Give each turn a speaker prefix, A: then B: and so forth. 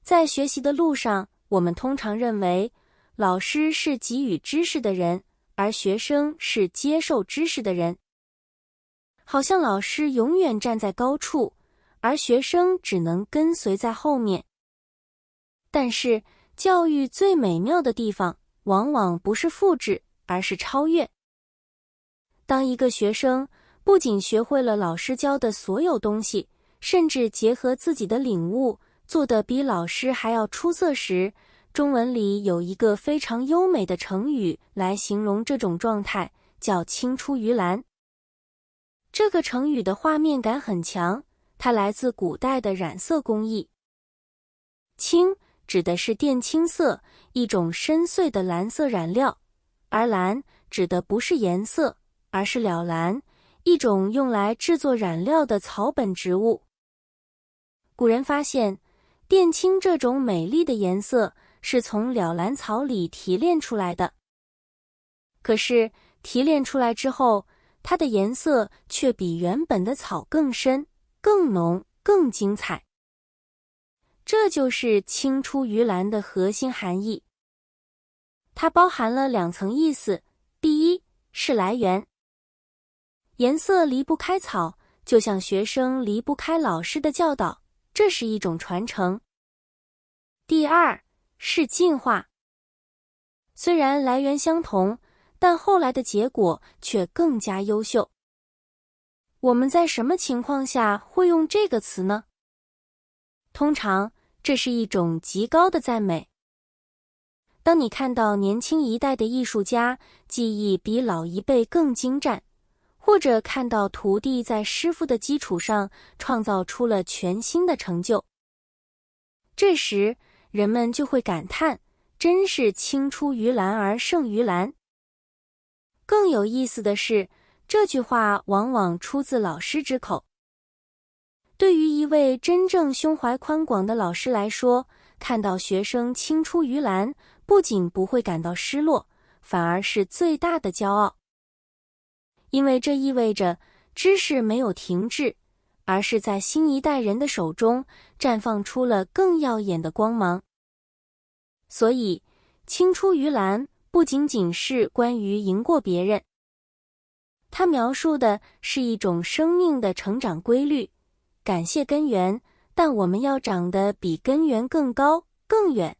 A: 在学习的路上，我们通常认为老师是给予知识的人，而学生是接受知识的人。好像老师永远站在高处，而学生只能跟随在后面。但是，教育最美妙的地方，往往不是复制，而是超越。当一个学生不仅学会了老师教的所有东西，甚至结合自己的领悟，做得比老师还要出色时，中文里有一个非常优美的成语来形容这种状态，叫青出于蓝。这个成语的画面感很强，它来自古代的染色工艺。青指的是靛青色，一种深邃的蓝色染料，而蓝指的不是颜色，而是蓼蓝，一种用来制作染料的草本植物。古人发现，靛青这种美丽的颜色是从蓼蓝草里提炼出来的。可是提炼出来之后，它的颜色却比原本的草更深、更浓、更精彩。这就是青出于蓝的核心含义。它包含了2层意思，第一是来源。颜色离不开草，就像学生离不开老师的教导，这是一种传承。第二是进化。虽然来源相同，但后来的结果却更加优秀。我们在什么情况下会用这个词呢？通常，这是一种极高的赞美。当你看到年轻一代的艺术家技艺比老一辈更精湛，或者看到徒弟在师傅的基础上创造出了全新的成就，这时人们就会感叹，真是青出于蓝而胜于蓝。更有意思的是，这句话往往出自老师之口。对于一位真正胸怀宽广的老师来说，看到学生青出于蓝，不仅不会感到失落，反而是最大的骄傲。因为这意味着知识没有停滞，而是在新一代人的手中绽放出了更耀眼的光芒。所以，青出于蓝不仅仅是关于赢过别人，它描述的是一种生命的成长规律。感谢根源，但我们要长得比根源更高、更远。